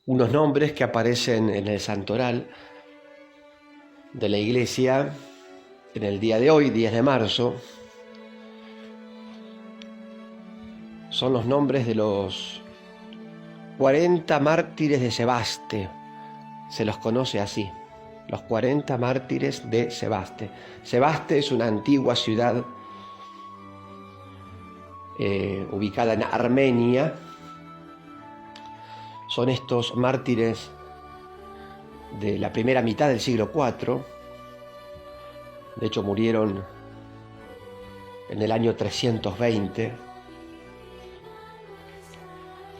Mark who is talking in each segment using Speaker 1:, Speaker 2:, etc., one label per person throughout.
Speaker 1: unos nombres que aparecen en el santoral de la Iglesia en el día de hoy, 10 de marzo. Son los nombres de los 40 mártires de Sebaste. Se los conoce así, los 40 mártires de Sebaste. Sebaste es una antigua ciudad ubicada en Armenia. Son estos mártires de la primera mitad del siglo IV. De hecho, murieron en el año 320.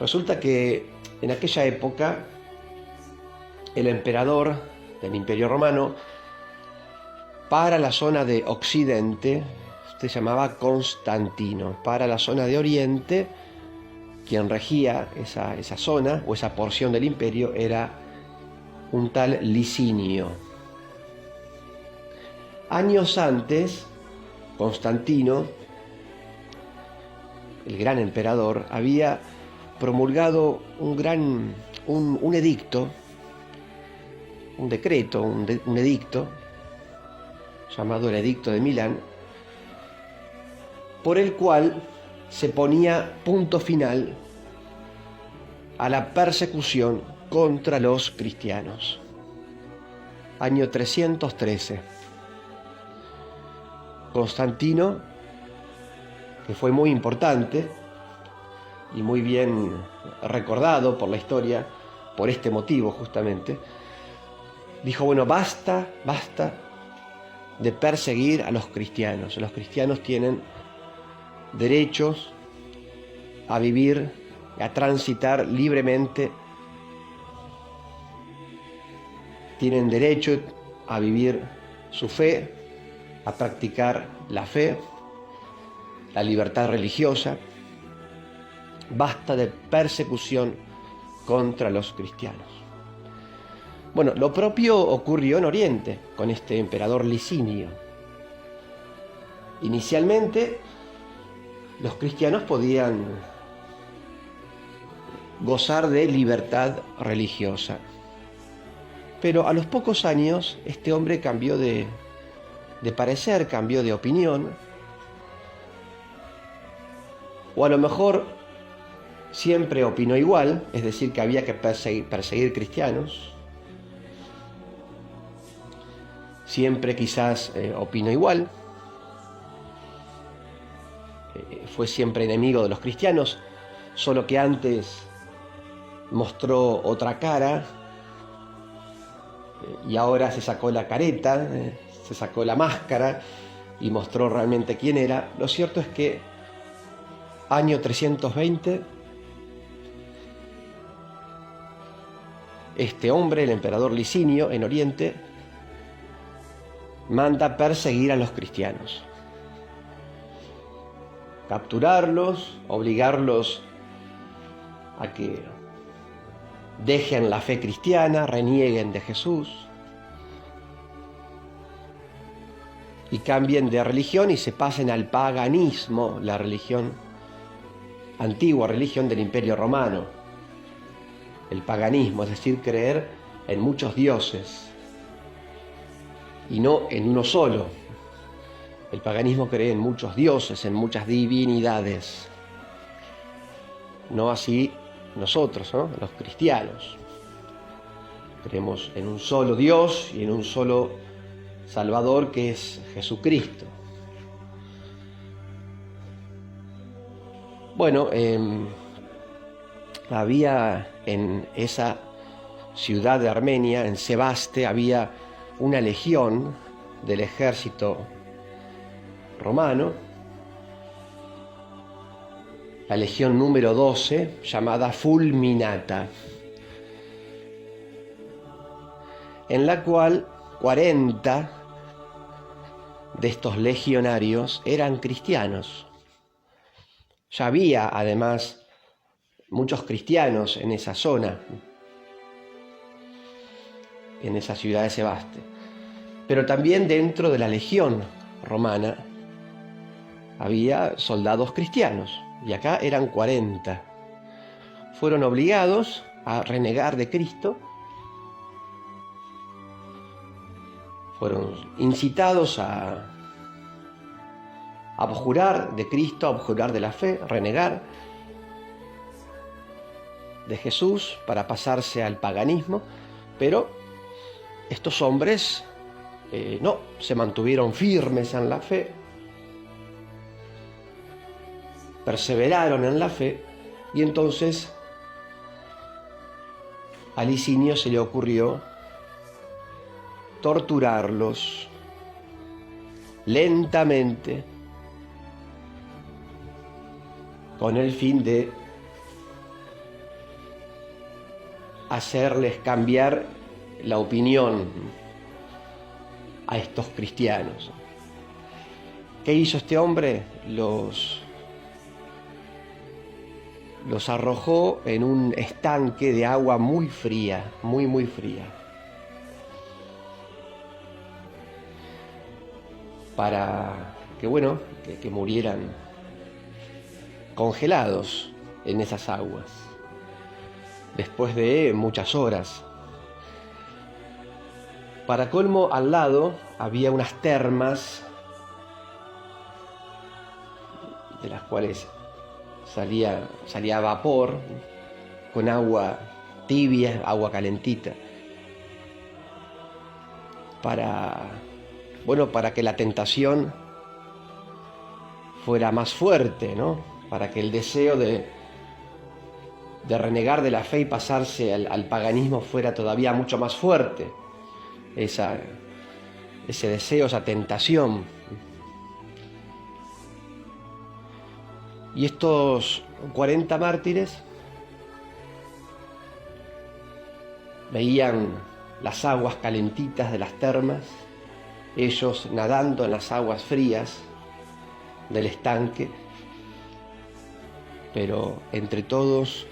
Speaker 1: Resulta que en aquella época el emperador del Imperio Romano, para la zona de Occidente, se llamaba Constantino. Para la zona de Oriente, quien regía esa zona o esa porción del imperio era un tal Licinio. Años antes, Constantino, el gran emperador, había promulgado un edicto, un decreto, un edicto, llamado el Edicto de Milán, por el cual se ponía punto final a la persecución contra los cristianos. Año 313. Constantino, que fue muy importante y muy bien recordado por la historia, por este motivo justamente, dijo, bueno, basta de perseguir a los cristianos. Los cristianos tienen derechos a vivir, a transitar libremente, tienen derecho a vivir su fe, a practicar la fe, la libertad religiosa. Basta de persecución contra los cristianos. Bueno, lo propio ocurrió en Oriente con este emperador Licinio. Inicialmente, los cristianos podían gozar de libertad religiosa, pero a los pocos años este hombre cambió de parecer, cambió de opinión, o a lo mejor siempre opinó igual, es decir, que había que perseguir cristianos. Siempre quizás opinó igual. Fue siempre enemigo de los cristianos, solo que antes mostró otra cara y ahora se sacó la careta, se sacó la máscara y mostró realmente quién era. Lo cierto es que año 320, este hombre, el emperador Licinio, en Oriente, manda perseguir a los cristianos, capturarlos, obligarlos a que dejen la fe cristiana, renieguen de Jesús y cambien de religión y se pasen al paganismo, la religión, antigua religión del Imperio Romano. El paganismo, es decir, creer en muchos dioses y no en uno solo. El paganismo cree en muchos dioses, en muchas divinidades. No así nosotros, ¿no? Los cristianos. Creemos en un solo Dios y en un solo Salvador, que es Jesucristo. Bueno, había en esa ciudad de Armenia, en Sebaste, había una legión del ejército romano, la legión número 12, llamada Fulminata, en la cual 40 de estos legionarios eran cristianos. Ya había además muchos cristianos en esa zona, en esa ciudad de Sebaste, pero también dentro de la legión romana había soldados cristianos, y acá eran 40. Fueron obligados a renegar de Cristo, fueron incitados a abjurar de Cristo, a abjurar de la fe, renegar de Jesús para pasarse al paganismo, pero estos hombres no, se mantuvieron firmes en la fe, perseveraron en la fe, y entonces a Licinio se le ocurrió torturarlos lentamente con el fin de hacerles cambiar la opinión a estos cristianos. ¿Qué hizo este hombre? Los arrojó en un estanque de agua muy fría, muy fría, para que murieran congelados en esas aguas, después de muchas horas. Para colmo, al lado había unas termas de las cuales salía vapor con agua tibia, agua calentita, para que la tentación fuera más fuerte, ¿no? Para que el deseo de renegar de la fe y pasarse al paganismo fuera todavía mucho más fuerte. Ese deseo, esa tentación. Y estos 40 mártires veían las aguas calentitas de las termas, ellos nadando en las aguas frías del estanque, pero entre todos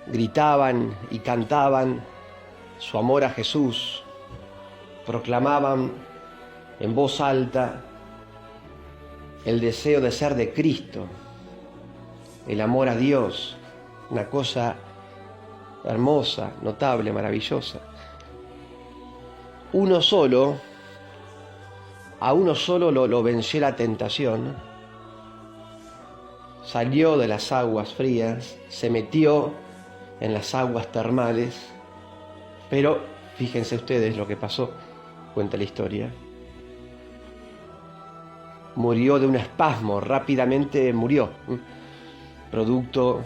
Speaker 1: gritaban y cantaban su amor a Jesús, proclamaban en voz alta el deseo de ser de Cristo, el amor a Dios, una cosa hermosa, notable, maravillosa. A uno solo lo venció la tentación, salió de las aguas frías, se metió en las aguas termales, pero fíjense ustedes lo que pasó, cuenta la historia. Murió de un espasmo, rápidamente murió, producto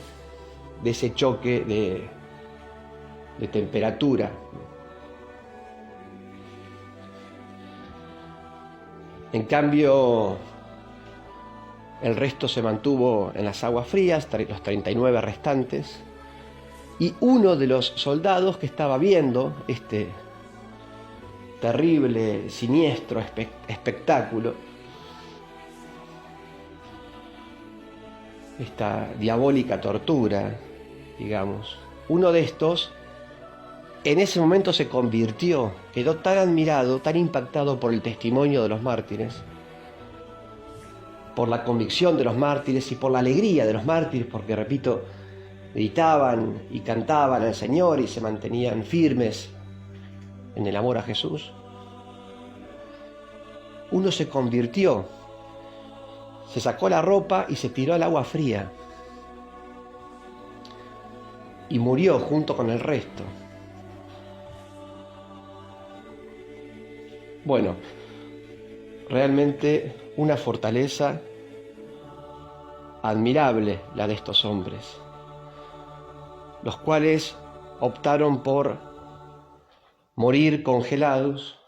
Speaker 1: de ese choque de temperatura. En cambio, el resto se mantuvo en las aguas frías, los 39 restantes, y uno de los soldados que estaba viendo este terrible, siniestro espectáculo, esta diabólica tortura, digamos, uno de estos en ese momento se convirtió, quedó tan admirado, tan impactado por el testimonio de los mártires, por la convicción de los mártires y por la alegría de los mártires, porque, repito, gritaban y cantaban al Señor y se mantenían firmes en el amor a Jesús. Uno se convirtió, se sacó la ropa y se tiró al agua fría y murió junto con el resto. Bueno, realmente una fortaleza admirable la de estos hombres, los cuales optaron por morir congelados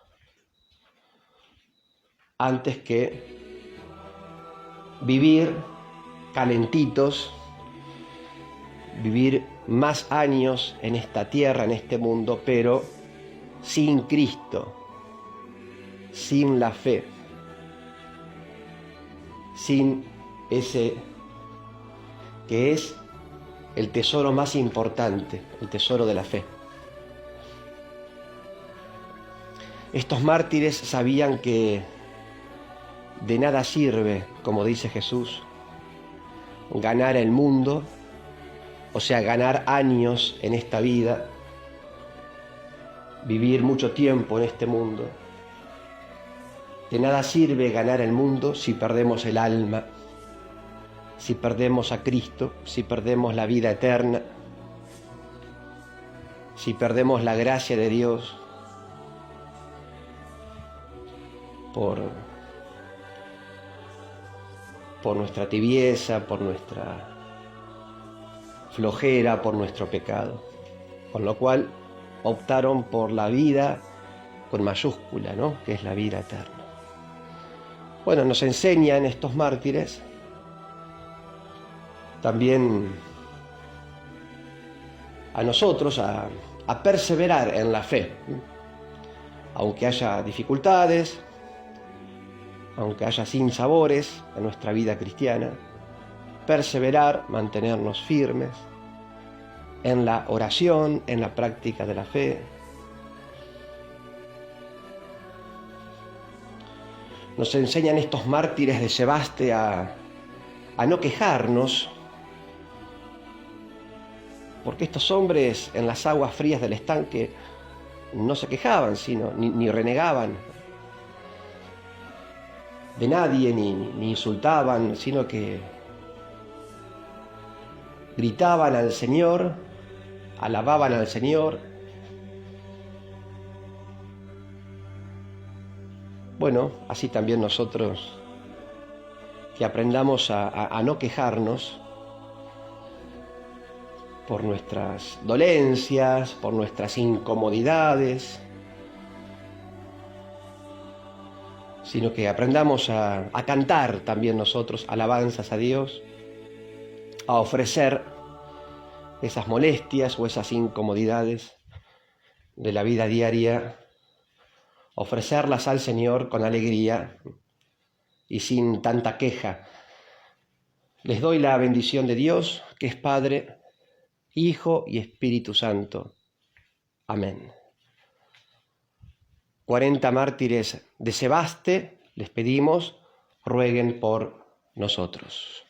Speaker 1: antes que vivir calentitos, vivir más años en esta tierra, en este mundo, pero sin Cristo, sin la fe, sin ese que es el tesoro más importante, el tesoro de la fe. Estos mártires sabían que de nada sirve, como dice Jesús, ganar el mundo o sea, ganar años en esta vida, vivir mucho tiempo en este mundo. De nada sirve ganar el mundo si perdemos el alma, si perdemos a Cristo, si perdemos la vida eterna, si perdemos la gracia de Dios por nuestra tibieza, por nuestra flojera, por nuestro pecado. Con lo cual optaron por la vida con mayúscula, ¿no? Que es la vida eterna. Bueno, nos enseñan estos mártires también a nosotros a perseverar en la fe, aunque haya dificultades, aunque haya sinsabores en nuestra vida cristiana, perseverar, mantenernos firmes en la oración, en la práctica de la fe. Nos enseñan estos mártires de Sebaste a no quejarnos, porque estos hombres en las aguas frías del estanque no se quejaban, ni renegaban de nadie, ni insultaban, sino que gritaban al Señor, alababan al Señor. Bueno, así también nosotros, que aprendamos a no quejarnos por nuestras dolencias, por nuestras incomodidades, sino que aprendamos a cantar también nosotros alabanzas a Dios, a ofrecer esas molestias o esas incomodidades de la vida diaria, ofrecerlas al Señor con alegría y sin tanta queja. Les doy la bendición de Dios, que es Padre, Hijo y Espíritu Santo. Amén. 40 mártires de Sebaste, les pedimos, rueguen por nosotros.